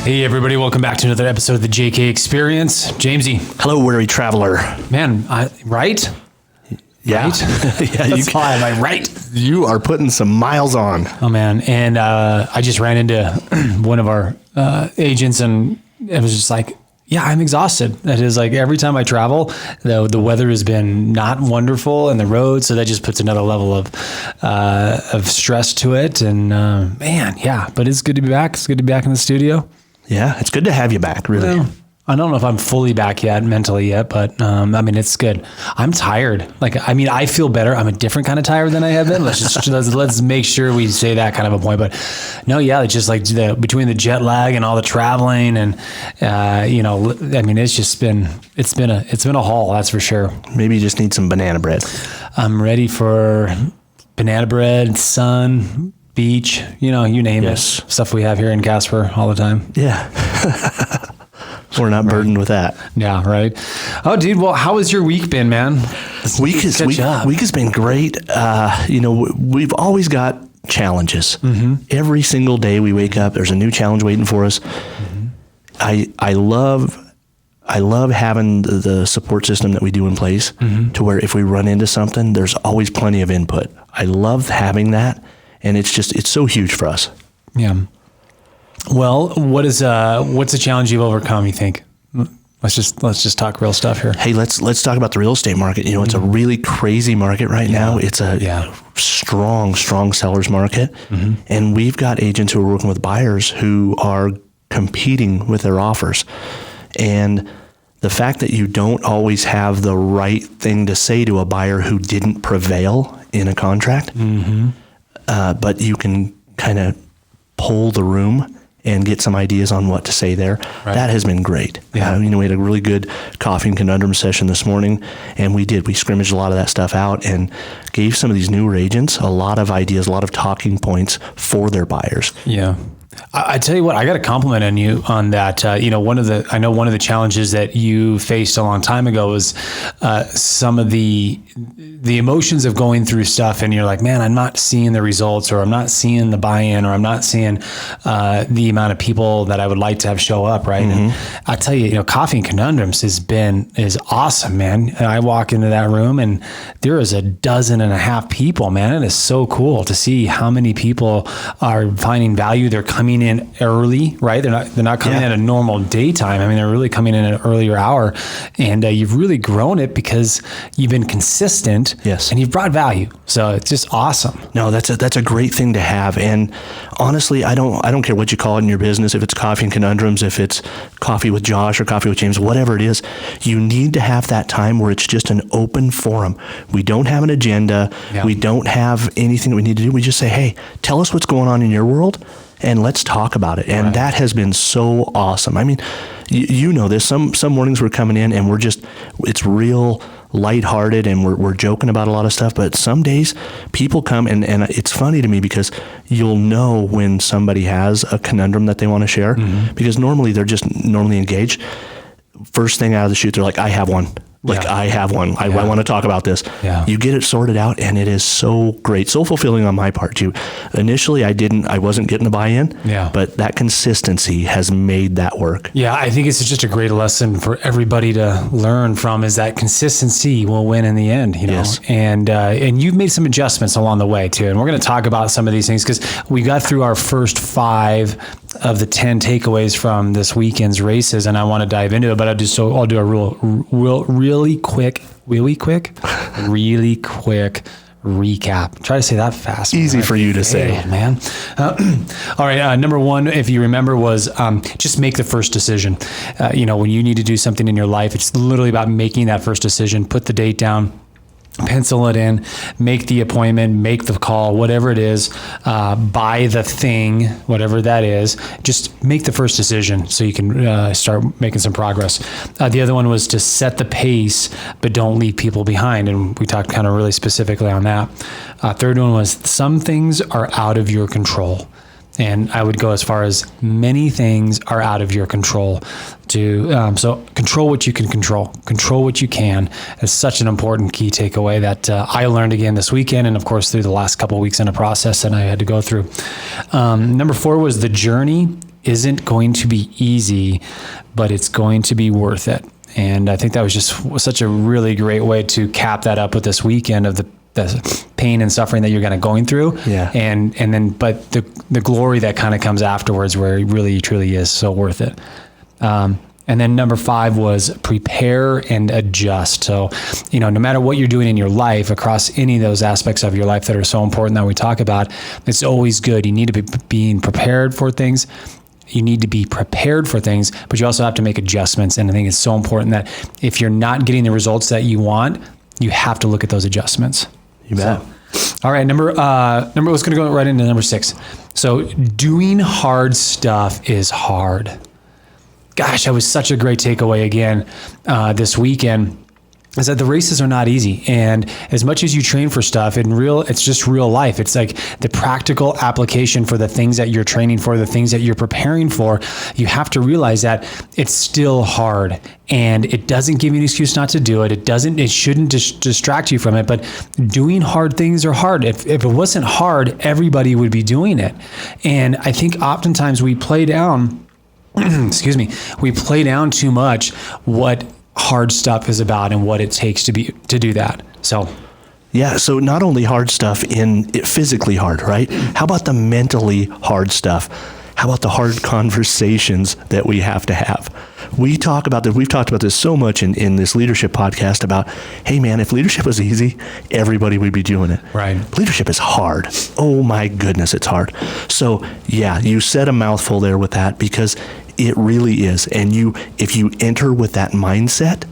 Hey everybody, welcome back to another episode of the JK Experience. Jamesy. Hello, weary traveler. Man, right? Yeah. Right? Yeah, That's why, am I right? You are putting some miles on. Oh man, and I just ran into one of our agents and it was just like, yeah, I'm exhausted. That is like every time I travel, the weather has been not wonderful and the road, so that just puts another level of stress to it. And man, yeah, but it's good to be back. It's good to be back in the studio. Yeah, it's good to have you back, really. Well, I don't know if I'm fully back yet, mentally yet, but I mean, it's good. I'm tired. I feel better. I'm a different kind of tired than I have been. Let's make sure we say that kind of a point. But no, yeah, it's just like between the jet lag and all the traveling, and it's been a haul, that's for sure. Maybe you just need some banana bread. I'm ready for banana bread, sun, beach, you name it. Stuff we have here in Casper all the time. Yeah. We're not burdened with that. Yeah, right. Oh, dude. Well, how has your week been, man? Week has been great. We've always got challenges. Mm-hmm. Every single day we wake up, there's a new challenge waiting for us. Mm-hmm. I love having the support system that we do in place, mm-hmm. to where if we run into something, there's always plenty of input. I love having that, and it's so huge for us. Yeah. Well, what's a challenge you've overcome, you think? Let's just talk real stuff here. Hey, let's talk about the real estate market. It's mm-hmm. a really crazy market right now. It's a strong seller's market. Mm-hmm. And we've got agents who are working with buyers who are competing with their offers. And the fact that you don't always have the right thing to say to a buyer who didn't prevail in a contract, mm-hmm. But you can kind of pull the room and get some ideas on what to say there. Right. That has been great. Yeah. We had a really good coffee and conundrum session this morning, and we scrimmaged a lot of that stuff out and gave some of these newer agents a lot of ideas, a lot of talking points for their buyers. Yeah. I tell you what, I got a compliment on you on that. I know one of the challenges that you faced a long time ago was some of the emotions of going through stuff, and you're like, man, I'm not seeing the results, or I'm not seeing the buy-in, or I'm not seeing the amount of people that I would like to have show up, right? Mm-hmm. And I tell you, Coffee and Conundrums is awesome, man. And I walk into that room and there is 12 people, man. It is so cool to see how many people are finding value. They're coming in early, right? They're not coming in at a normal daytime. I mean, they're really coming in at an earlier hour, and you've really grown it because you've been consistent. Yes. And you've brought value. So it's just awesome. No, that's a great thing to have. And honestly, I don't care what you call it in your business, if it's Coffee and Conundrums, if it's Coffee with Josh or Coffee with James, whatever it is, you need to have that time where it's just an open forum. We don't have an agenda. Yeah. We don't have anything that we need to do. We just say, hey, tell us what's going on in your world, and let's talk about it. And that has been so awesome. I mean, you know this. Some mornings we're coming in and it's real lighthearted, and we're joking about a lot of stuff. But some days people come and it's funny to me because you'll know when somebody has a conundrum that they want to share, mm-hmm. because normally they're just normally engaged. First thing out of the chute, they're like, I have one. I have one. I want to talk about this. Yeah. You get it sorted out, and it is so great, so fulfilling on my part. Initially, I wasn't getting the buy-in, but that consistency has made that work. Yeah, I think it's just a great lesson for everybody to learn from, is that consistency will win in the end, Yes. And you've made some adjustments along the way too. And we're going to talk about some of these things because we got through our first 5 of the 10 takeaways from this weekend's races, and I want to dive into it, but I'll do a really quick recap. Try to say that fast. Easy for you to say, man. All right. Number 1, if you remember, was just make the first decision. When you need to do something in your life, it's literally about making that first decision. Put the date down, pencil it in, make the appointment, make the call, whatever it is, buy the thing, whatever that is. Just make the first decision so you can start making some progress. The other one was to set the pace, but don't leave people behind. And we talked kind of really specifically on that. Third one was some things are out of your control. And I would go as far as many things are out of your control. So control what you can control what you can. It's such an important key takeaway that I learned again this weekend, and of course through the last couple of weeks in a process that I had to go through. Number 4 was the journey isn't going to be easy, but it's going to be worth it. And I think that was just such a really great way to cap that up with this weekend of the pain and suffering that you're kind of going through. Yeah. And then, but the glory that kind of comes afterwards, where it really truly is so worth it. And then number 5 was prepare and adjust. So, no matter what you're doing in your life, across any of those aspects of your life that are so important that we talk about, it's always good. You need to be being prepared for things. You need to be prepared for things, but you also have to make adjustments. And I think it's so important that if you're not getting the results that you want, you have to look at those adjustments. You bet. So, all right, number let's going to go right into number 6. So doing hard stuff is hard. Gosh, that was such a great takeaway again this weekend, is that the races are not easy. And as much as you train for stuff it's just real life. It's like the practical application for the things that you're training for, the things that you're preparing for. You have to realize that it's still hard, and it doesn't give you an excuse not to do it. It shouldn't distract you from it, but doing hard things are hard. If it wasn't hard, everybody would be doing it. And I think oftentimes we play down, we play down too much what hard stuff is about and what it takes to do that. So yeah, so not only hard stuff physically hard, right? How about the mentally hard stuff? How about the hard conversations that we have to have? We've talked about this so much in this leadership podcast about, hey man, if leadership was easy, everybody would be doing it. Right. Leadership is hard. Oh my goodness, it's hard. So yeah, you said a mouthful there with that, because it really is. And if you enter with that mindset,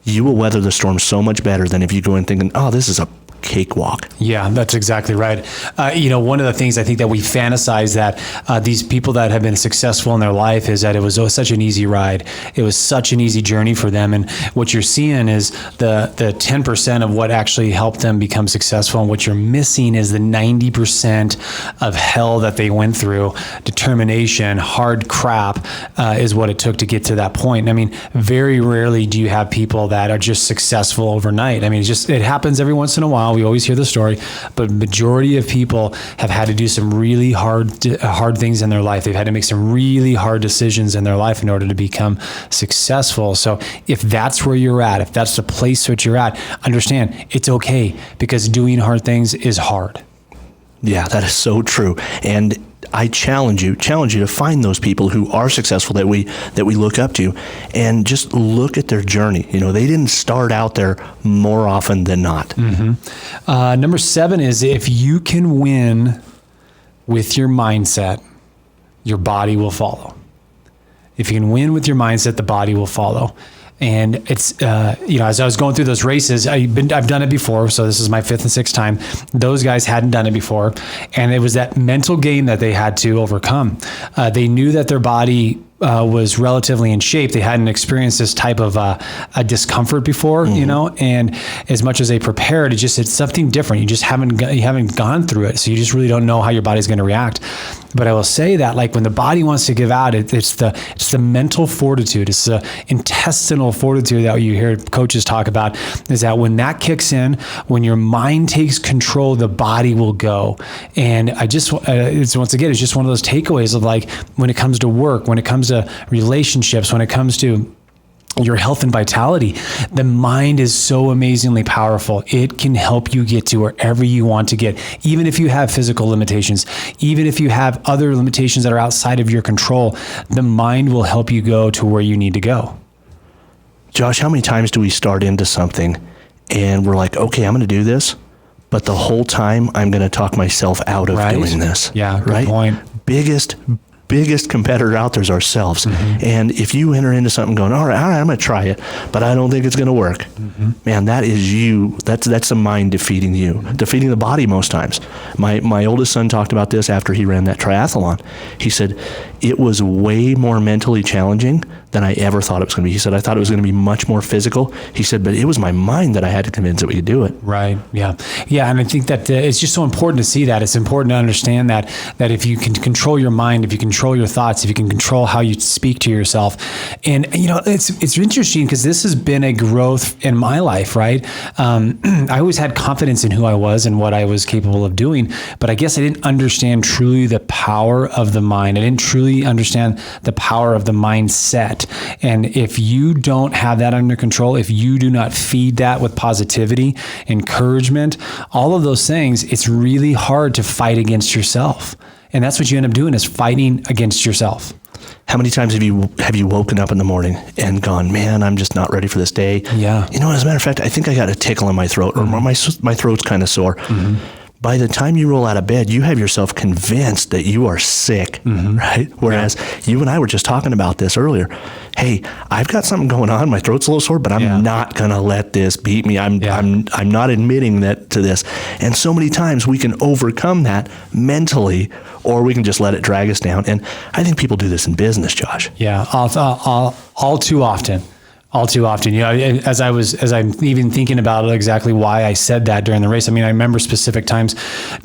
you will weather the storm so much better than if you go in thinking, oh, this is a cakewalk. Yeah, that's exactly right. One of the things I think that we fantasize that these people that have been successful in their life is that it was such an easy ride. It was such an easy journey for them. And what you're seeing is the 10% of what actually helped them become successful. And what you're missing is the 90% of hell that they went through. Determination, hard crap is what it took to get to that point. I mean, very rarely do you have people that are just successful overnight. I mean, it happens every once in a while. We always hear the story, but majority of people have had to do some really hard things in their life. They've had to make some really hard decisions in their life in order to become successful. So if that's where you're at, if that's the place that you're at, understand it's okay, because doing hard things is hard. Yeah, that is so true. And I challenge you to find those people who are successful that we look up to, and just look at their journey. They didn't start out there more often than not. Mm-hmm. Number 7 is, if you can win with your mindset, your body will follow. If you can win with your mindset, the body will follow. And it's, as I was going through those races, I've done it before. So this is my 5th and 6th time. Those guys hadn't done it before. And it was that mental game that they had to overcome. They knew that their body was relatively in shape. They hadn't experienced this type of a discomfort before, and as much as they prepared, it's something different. You just haven't gone through it. So you just really don't know how your body's going to react. But I will say that, like, when the body wants to give out, it's the mental fortitude. It's the intestinal fortitude that you hear coaches talk about, is that when that kicks in, when your mind takes control, the body will go. And it's just one of those takeaways of, like, when it comes to work, when it comes to relationships, when it comes to your health and vitality, the mind is so amazingly powerful. It can help you get to wherever you want to get, even if you have physical limitations, even if you have other limitations that are outside of your control. The mind will help you go to where you need to go. Josh, how many times do we start into something and we're like, okay, I'm going to do this, but the whole time I'm going to talk myself out of doing this? Yeah, good point. Biggest competitor out there is ourselves. Mm-hmm. And if you enter into something going, all right, I'm going to try it, but I don't think it's going to work. Mm-hmm. Man, that is you. That's the mind defeating you, mm-hmm. defeating the body most times. My oldest son talked about this after he ran that triathlon. He said it was way more mentally challenging than I ever thought it was going to be. He said, I thought it was going to be much more physical. He said, but it was my mind that I had to convince that we could do it. Right. Yeah. Yeah. And I think that it's just so important to see that. It's important to understand that if you can control your mind, if you control your thoughts, if you can control how you speak to yourself. And, it's interesting because this has been a growth in my life, right? I always had confidence in who I was and what I was capable of doing, but I guess I didn't understand truly the power of the mind. I didn't truly understand the power of the mindset. And if you don't have that under control, if you do not feed that with positivity, encouragement, all of those things, it's really hard to fight against yourself. And that's what you end up doing, is fighting against yourself. How many times have you woken up in the morning and gone, man, I'm just not ready for this day? Yeah. As a matter of fact, I think I got a tickle in my throat, or my throat's kind of sore. Mm-hmm. By the time you roll out of bed, you have yourself convinced that you are sick, right? Whereas you and I were just talking about this earlier. Hey, I've got something going on. My throat's a little sore, but I'm not going to let this beat me. I'm not admitting that to this. And so many times we can overcome that mentally, or we can just let it drag us down. And I think people do this in business, Josh. Yeah, all too often. All too often, as I'm even thinking about exactly why I said that during the race. I mean, I remember specific times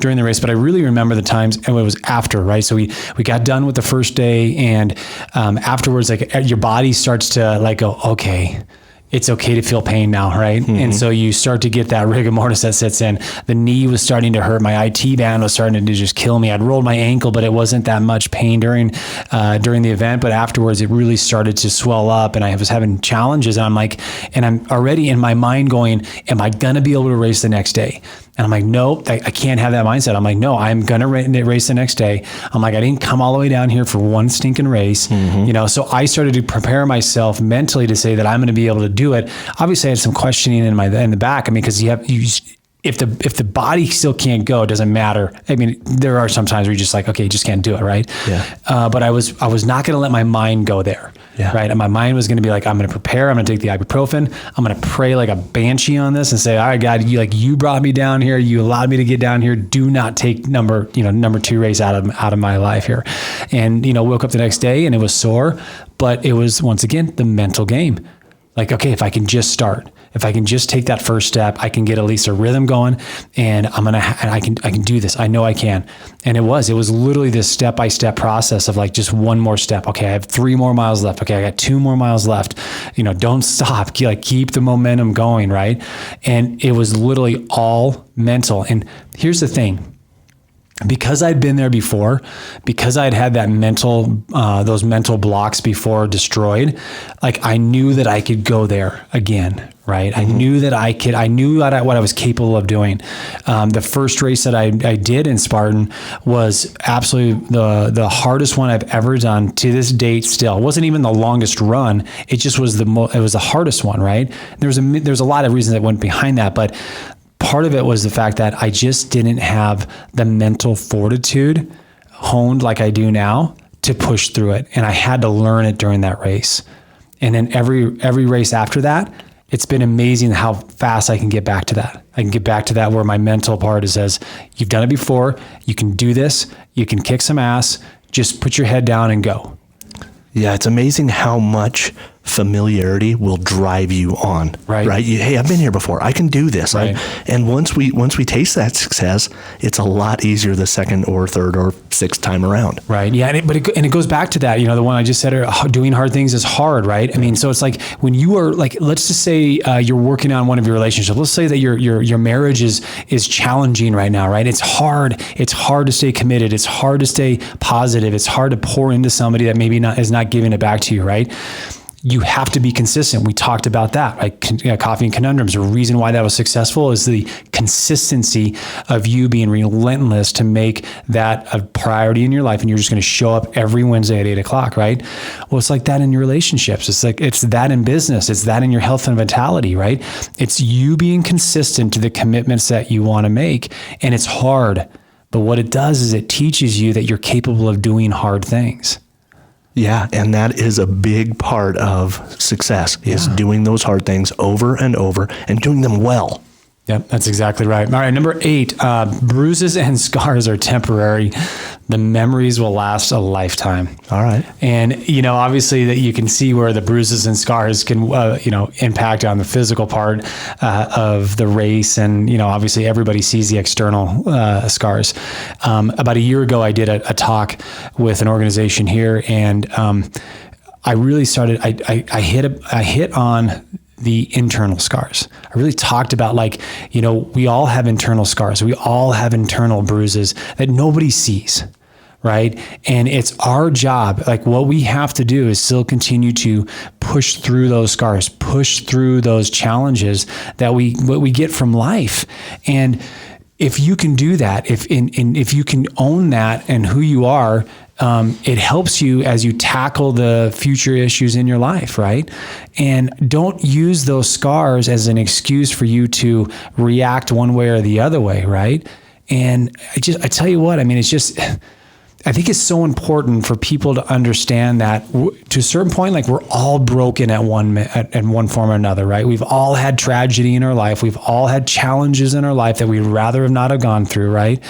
during the race, but I really remember the times, and it was after, right? So we got done with the first day, and afterwards, like, your body starts to like go, okay, it's okay to feel pain now, right? Mm-hmm. And so you start to get that rigor mortis that sets in. The knee was starting to hurt. My IT band was starting to just kill me. I'd rolled my ankle, but it wasn't that much pain during the event. But afterwards, it really started to swell up, and I was having challenges. And I'm like, and I'm already in my mind going, am I going to be able to race the next day? And I'm like, no, I can't have that mindset. I'm like, no, I'm going to race the next day. I'm like, I didn't come all the way down here for one stinking race, so I started to prepare myself mentally to say that I'm going to be able to do it. Obviously I had some questioning in the back. I mean, cause if the body still can't go, it doesn't matter. I mean, there are some times where you're just like, okay, you just can't do it. Right. Yeah. But I was not going to let my mind go there. Yeah. Right. And my mind was going to be like, I'm going to prepare. I'm going to take the ibuprofen. I'm going to pray like a banshee on this and say, all right, God, you brought me down here. You allowed me to get down here. Do not take number 2 race out of my life here. And, woke up the next day and it was sore, but it was, once again, the mental game. Like, okay, if I can just start, if I can just take that first step, I can get at least a rhythm going, and I can do this. I know I can. And it was literally this step-by-step process of like just one more step. Okay, I have 3 more miles left. Okay, I got 2 more miles left. Don't stop. Keep the momentum going, right? And it was literally all mental. And here's the thing. Because I'd been there before, because I'd had that those mental blocks before destroyed, like I knew that I could go there again, right? Mm-hmm. I knew that I knew what I was capable of doing. The first race that I did in Spartan was absolutely the hardest one I've ever done to this date still. It wasn't even the longest run. It just was it was the hardest one, right? There's a lot of reasons that went behind that, but part of it was the fact that I just didn't have the mental fortitude honed like I do now to push through it. And I had to learn it during that race. And then every race after that, it's been amazing how fast I can get back to that. I can get back to that where my mental part says, you've done it before, you can do this, you can kick some ass, just put your head down and go. Yeah, it's amazing how much familiarity will drive you on. Right. Hey, I've been here before. I can do this. Right. And once we taste that success, it's a lot easier the second or third or sixth time around. Right. Yeah. And it goes back to that, the one I just said, doing hard things is hard, right? I mean, so it's like when you are like, let's just say you're working on one of your relationships. Let's say that your marriage is challenging right now, right? It's hard. It's hard to stay committed. It's hard to stay positive. It's hard to pour into somebody that maybe is not giving it back to you, right? You have to be consistent. We talked about that, right? Coffee and Conundrums. The reason why that was successful is the consistency of you being relentless to make that a priority in your life. And you're just going to show up every Wednesday at 8:00, right? Well, it's like that in your relationships. It's that in business. It's that in your health and vitality, right? It's you being consistent to the commitments that you want to make. And it's hard. But what it does is it teaches you that you're capable of doing hard things. Yeah, and that is a big part of success, is doing those hard things over and over and doing them well. Yep, that's exactly right. All right, number 8, bruises and scars are temporary. The memories will last a lifetime. All right. And, obviously that you can see where the bruises and scars can, impact on the physical part of the race. And, obviously everybody sees the external scars. About a year ago, I did a talk with an organization here, and I really started, I hit on the internal scars. I really talked about we all have internal scars. We all have internal bruises that nobody sees, right? And it's our job. What we have to do is still continue to push through those scars, push through those challenges what we get from life. And if you can do that, if you can own that and who you are, it helps you as you tackle the future issues in your life, right? And don't use those scars as an excuse for you to react one way or the other way, right? And I tell you what, I think it's so important for people to understand that to a certain point, we're all broken at one form or another, right? We've all had tragedy in our life. We've all had challenges in our life that we'd rather have not have gone through, right?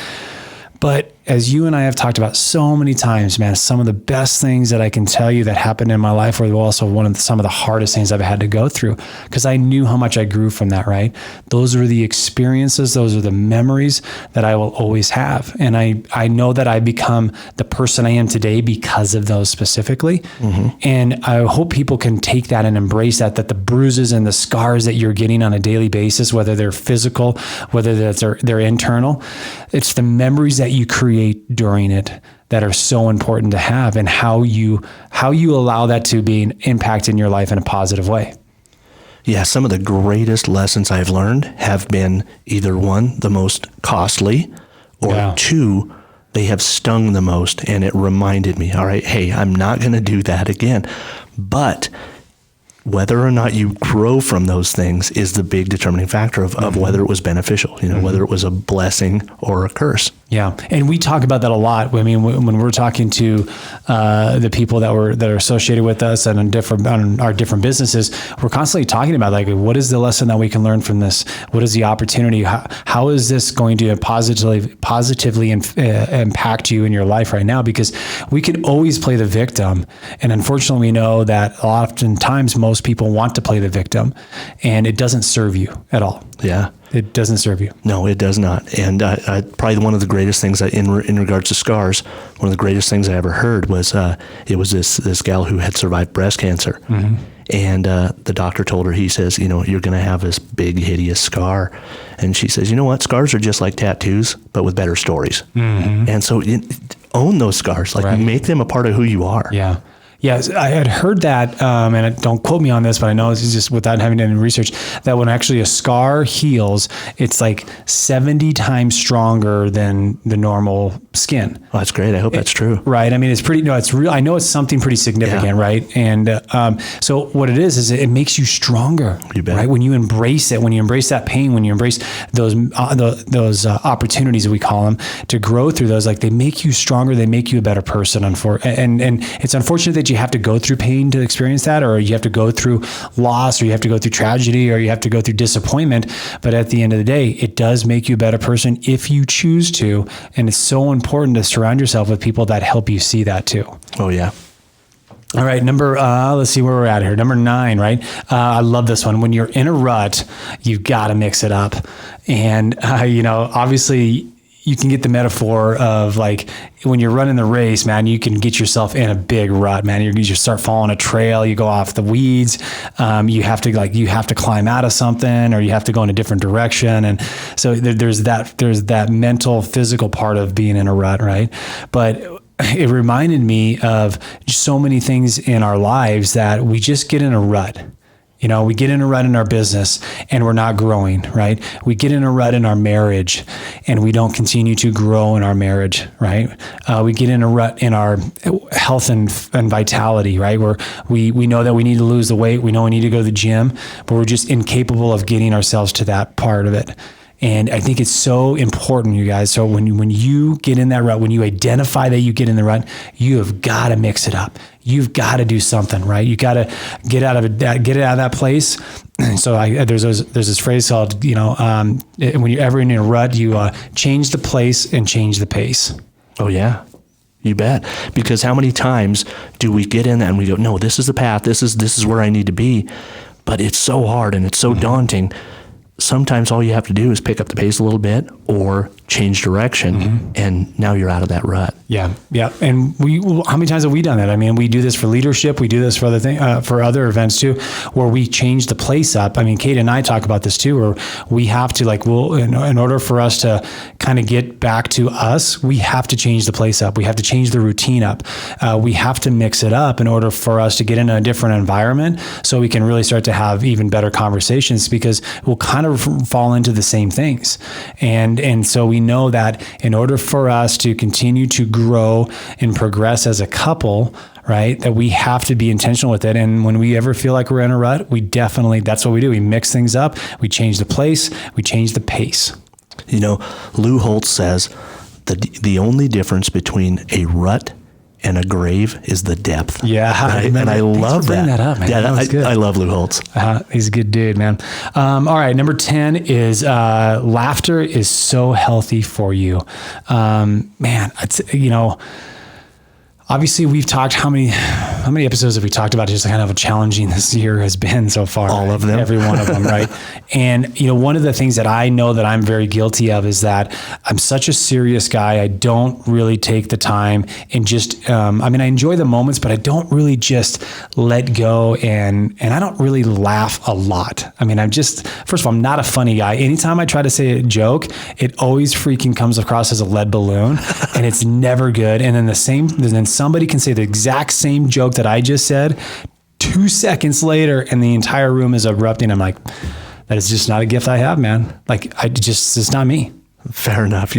But as you and I have talked about so many times, man, some of the best things that I can tell you that happened in my life were also some of the hardest things I've had to go through, because I knew how much I grew from that, right? Those are the experiences, those are the memories that I will always have. And I know that I become the person I am today because of those specifically. Mm-hmm. And I hope people can take that and embrace that the bruises and the scars that you're getting on a daily basis, whether they're physical, whether they're internal, it's the memories that you create during it that are so important to have, and how you allow that to be an impact in your life in a positive way. Yeah, some of the greatest lessons I've learned have been either one, the most costly, or two, they have stung the most, and it reminded me, all right, hey, I'm not going to do that again. But whether or not you grow from those things is the big determining factor of whether it was beneficial, whether it was a blessing or a curse. Yeah. And we talk about that a lot. I mean, when we're talking to the people that are associated with us and on our different businesses, we're constantly talking about what is the lesson that we can learn from this? What is the opportunity? How is this going to positively impact you in your life right now? Because we can always play the victim. And unfortunately, we know that oftentimes most people want to play the victim, and it doesn't serve you at all. Yeah. It doesn't serve you. No, it does not. And probably one of the greatest things in regards to scars, one of the greatest things I ever heard was it was this gal who had survived breast cancer. Mm-hmm. And the doctor told her, he says, you're going to have this big, hideous scar. And she says, you know what? Scars are just like tattoos, but with better stories. Mm-hmm. And so own those scars, right. Make them a part of who you are. Yeah. Yes, I had heard that, and don't quote me on this, but I know it's just without having done any research, that when actually a scar heals, it's 70 times stronger than the normal skin. Oh, that's great. I hope that's true. Right. I mean, it's pretty, it's real. I know it's something pretty significant, right? And so what it is it makes you stronger, you bet. Right? When you embrace it, when you embrace that pain, when you embrace those opportunities, we call them, to grow through those, they make you stronger, they make you a better person. And it's unfortunate that you have to go through pain to experience that, or you have to go through loss, or you have to go through tragedy, or you have to go through disappointment. But at the end of the day, it does make you a better person if you choose to. And it's so important to surround yourself with people that help you see that too. Oh, yeah. All right, let's see where we're at here. Number 9, right? I love this one. When you're in a rut, you've got to mix it up. And, obviously, you can get the metaphor of when you're running the race, man, you can get yourself in a big rut, man. You just start following a trail, you go off the weeds. You have to climb out of something, or you have to go in a different direction. And so there's that mental, physical part of being in a rut, right? But it reminded me of so many things in our lives that we just get in a rut. We get in a rut in our business and we're not growing, right? We get in a rut in our marriage and we don't continue to grow in our marriage, right? We get in a rut in our health and vitality, right? Where we know that we need to lose the weight. We know we need to go to the gym, but we're just incapable of getting ourselves to that part of it. And I think it's so important, you guys. So when you get in that rut, when you identify that you get in the rut, you have got to mix it up. You've got to do something, right? You got to get it out of that place. So there's this phrase called, when you're ever in a rut, you change the place and change the pace. Oh yeah, you bet. Because how many times do we get in that and we go, no, this is the path. This is where I need to be. But it's so hard and it's so daunting. Sometimes all you have to do is pick up the pace a little bit or change direction, and now you're out of that rut. Yeah. And how many times have we done that? I mean, we do this for leadership. We do this for for other events too, where we change the place up. I mean, Kate and I talk about this too, where we have to in order for us to kind of get back to us, we have to change the place up. We have to change the routine up. We have to mix it up in order for us to get in a different environment, so we can really start to have even better conversations, because we'll kind of fall into the same things. And so we know that in order for us to continue to grow and progress as a couple, right, that we have to be intentional with it. And when we ever feel like we're in a rut, that's what we do. We mix things up. We change the place. We change the pace. Lou Holtz says the only difference between a rut and a grave is the depth. Yeah, right? And I love that. That up, man. Yeah, that was good. I love Lou Holtz. He's a good dude, man. All right, number 10 is laughter is so healthy for you. Man, it's, obviously we've talked, how many episodes have we talked about just kind of how challenging this year has been so far? All of them. Every one of them, right? And, one of the things that I know that I'm very guilty of is that I'm such a serious guy. I don't really take the time and just, I enjoy the moments, but I don't really just let go, and I don't really laugh a lot. First of all, I'm not a funny guy. Anytime I try to say a joke, it always freaking comes across as a lead balloon, and it's never good. And then somebody can say the exact same joke that I just said 2 seconds later, and the entire room is erupting. I'm like, that is just not a gift I have, man. It's not me. Fair enough.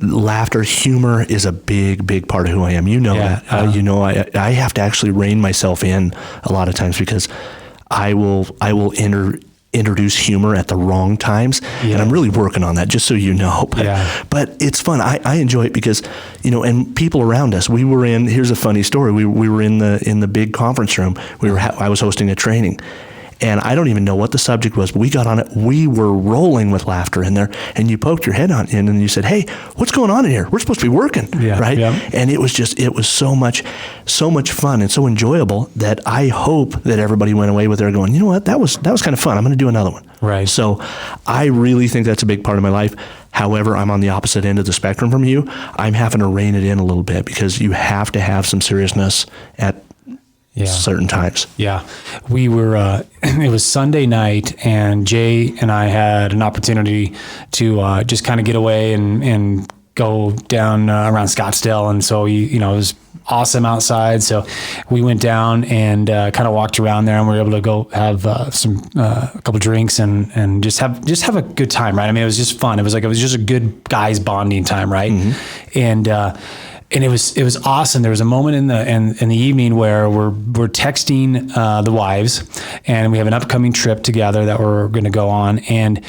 Laughter, humor is a big, big part of who I am. That. I have to actually rein myself in a lot of times, because I will introduce humor at the wrong times. Yeah. And I'm really working on that, just so you know. But it's fun. I enjoy it because, and people around us, here's a funny story. We were in the big conference room. I was hosting a training, and I don't even know what the subject was, but we got on it. We were rolling with laughter in there, and you poked your head in and you said, "Hey, what's going on in here? We're supposed to be working." Yeah, right. Yeah. And it was so much fun and so enjoyable that I hope that everybody went away with there going, you know what, that was kind of fun. I'm going to do another one. Right. So I really think that's a big part of my life. However, I'm on the opposite end of the spectrum from you. I'm having to rein it in a little bit, because you have to have some seriousness at certain times. Yeah. We were, it was Sunday night, and Jay and I had an opportunity to just kind of get away and go down around Scottsdale. And so, it was awesome outside. So we went down and kind of walked around there, and we were able to go have a couple drinks and just have a good time, right? It was just fun. It was just a good guys bonding time, right? Mm-hmm. And it was awesome. There was a moment in the evening where we're texting the wives, and we have an upcoming trip together that we're going to go on. And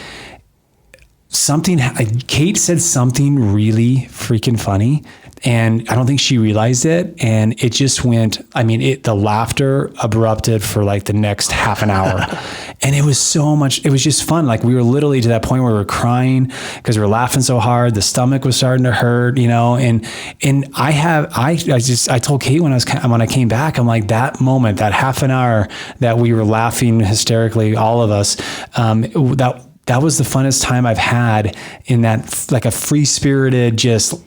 Kate said something really freaking funny, and I don't think she realized it. And it just went, the laughter erupted for like the next half an hour. And it was it was just fun. We were literally to that point where we were crying because we were laughing so hard. The stomach was starting to hurt, and I told Kate when I came back, I'm like, that moment, that half an hour that we were laughing hysterically, all of us, that was the funnest time I've had in that, like a free-spirited, just,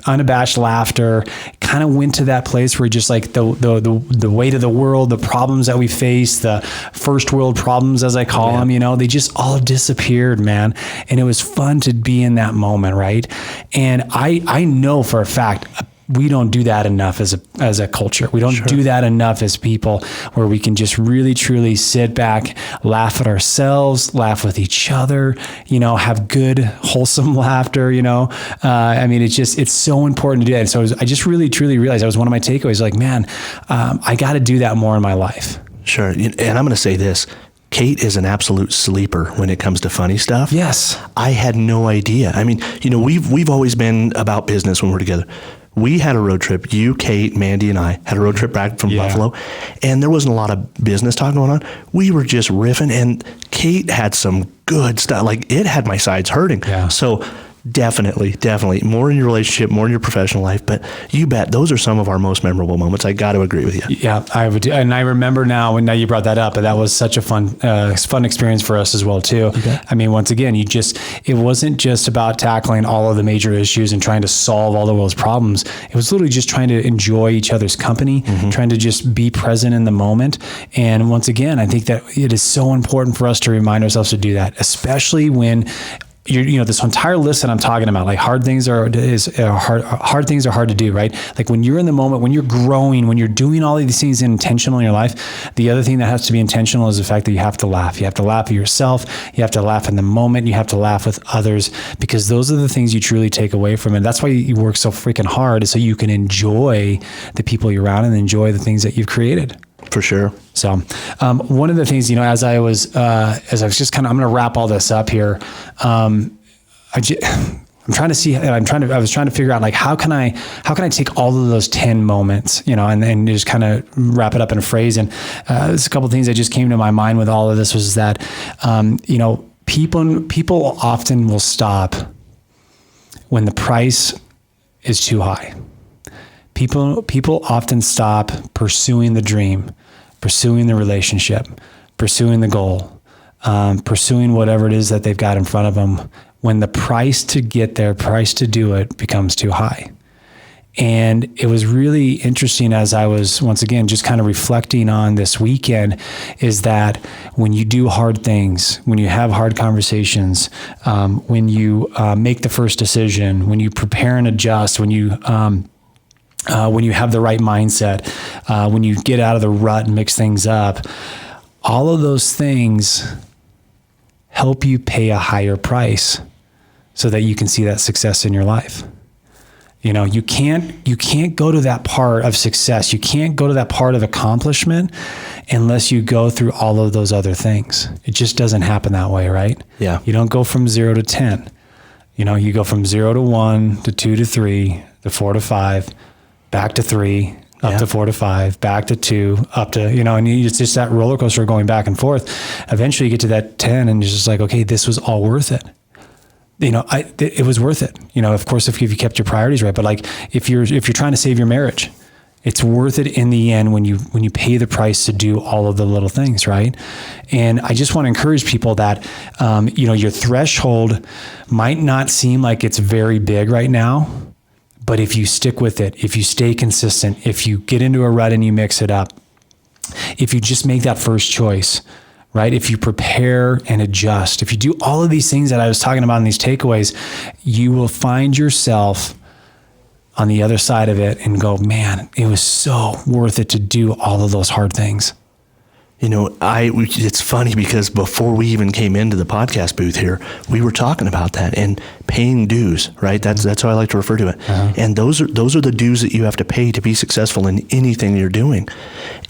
unabashed laughter. Kind of went to that place where just like the weight of the world, the problems that we face, the first world problems, as I call them, they just all disappeared, man. And it was fun to be in that moment, right? And I know for a fact, we don't do that enough as a culture. We don't do that enough as people, where we can just really, truly sit back, laugh at ourselves, laugh with each other, have good, wholesome laughter, it's so important to do that. And so I just really, truly realized that was one of my takeaways. Like, man, I got to do that more in my life. Sure. And I'm going to say this, Kate is an absolute sleeper when it comes to funny stuff. Yes. I had no idea. I mean, we've always been about business when we're together. We had a road trip. You, Kate, Mandy, and I had a road trip back from Buffalo, and there wasn't a lot of business talk going on. We were just riffing, and Kate had some good stuff. Like, it had my sides hurting. Yeah. So definitely more in your relationship, more in your professional life. But you bet those are some of our most memorable moments. I got to agree with you. Yeah, I would. And I remember now you brought that up, but that was such a fun experience for us as well too. Okay. I mean, once again, it wasn't just about tackling all of the major issues and trying to solve all the world's problems. It was literally just trying to enjoy each other's company, trying to just be present in the moment. And once again, I think that it is so important for us to remind ourselves to do that, especially when this entire list that I'm talking about, like hard things are hard to do, right? Like when you're in the moment, when you're growing, when you're doing all of these things intentional in your life, the other thing that has to be intentional is the fact that you have to laugh. You have to laugh at yourself. You have to laugh in the moment. You have to laugh with others, because those are the things you truly take away from it. That's why you work so freaking hard, is so you can enjoy the people you're around and enjoy the things that you've created. For sure. So, one of the things, as I was just I'm going to wrap all this up here. I was trying to figure out, like, how can I take all of those 10 moments, and just kind of wrap it up in a phrase. And there's a couple of things that just came to my mind with all of this, was that, people often will stop when the price is too high. People often stop pursuing the dream, pursuing the relationship, pursuing the goal, pursuing whatever it is that they've got in front of them, when the price to get there, price to do it, becomes too high. And it was really interesting, as I was, once again, just kind of reflecting on this weekend, is that when you do hard things, when you have hard conversations, when you make the first decision, when you prepare and adjust, when you have the right mindset, when you get out of the rut and mix things up, all of those things help you pay a higher price so that you can see that success in your life. You can't go to that part of success. You can't go to that part of accomplishment unless you go through all of those other things. It just doesn't happen that way, right? Yeah. You don't go from 0 to 10. You go from 0 to 1 to 2 to 3 to 4 to 5, back to 3, up to 4 to 5, back to 2, up to, and it's just that roller coaster going back and forth. Eventually you get to that 10 and you're just like, okay, this was all worth it. It was worth it. Of course, if you kept your priorities right, but like if you're trying to save your marriage, it's worth it in the end when you pay the price to do all of the little things, right? And I just want to encourage people that, your threshold might not seem like it's very big right now, but if you stick with it, if you stay consistent, if you get into a rut and you mix it up, if you just make that first choice, right? If you prepare and adjust, if you do all of these things that I was talking about in these takeaways, you will find yourself on the other side of it and go, man, it was so worth it to do all of those hard things. It's funny because before we even came into the podcast booth here, we were talking about that and paying dues, right? That's how I like to refer to it. Uh-huh. And those are the dues that you have to pay to be successful in anything you're doing.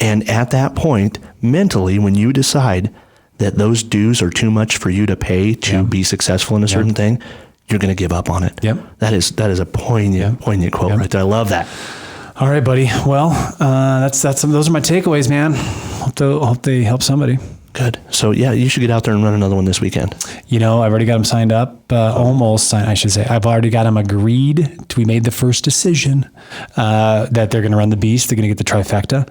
And at that point, mentally, when you decide that those dues are too much for you to pay to be successful in a certain thing, you're going to give up on it. Yep. That is a poignant quote right there. I love that. All right, buddy. Well, those are my takeaways, man. Hope they help somebody. Good. So yeah, you should get out there and run another one this weekend. I've already got them signed up. Almost signed, I should say. I've already got them agreed. We made the first decision that they're going to run the beast. They're going to get the trifecta,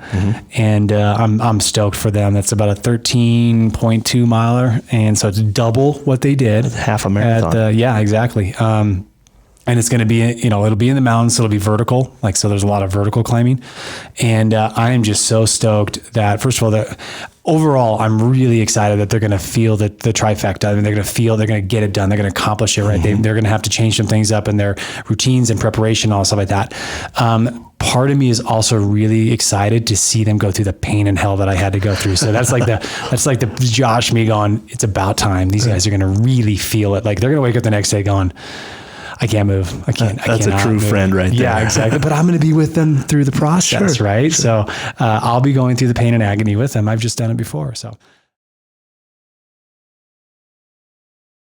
and I'm stoked for them. That's about a 13.2 miler, and so it's double what they did. That's half a marathon. Yeah, exactly. And it's going to be, it'll be in the mountains, so it'll be vertical. So there's a lot of vertical climbing. And I am just so stoked that, first of all, overall, I'm really excited that they're going to feel the trifecta. I mean, they're going to get it done. They're going to accomplish it, right? They're going to have to change some things up in their routines and preparation, all stuff like that. Part of me is also really excited to see them go through the pain and hell that I had to go through. So that's like the Josh me going, it's about time. These guys are going to really feel it. Like they're going to wake up the next day going, I can't move. That's a true friend right there. Yeah, exactly. But I'm going to be with them through the process, right? Sure. So I'll be going through the pain and agony with them. I've just done it before. So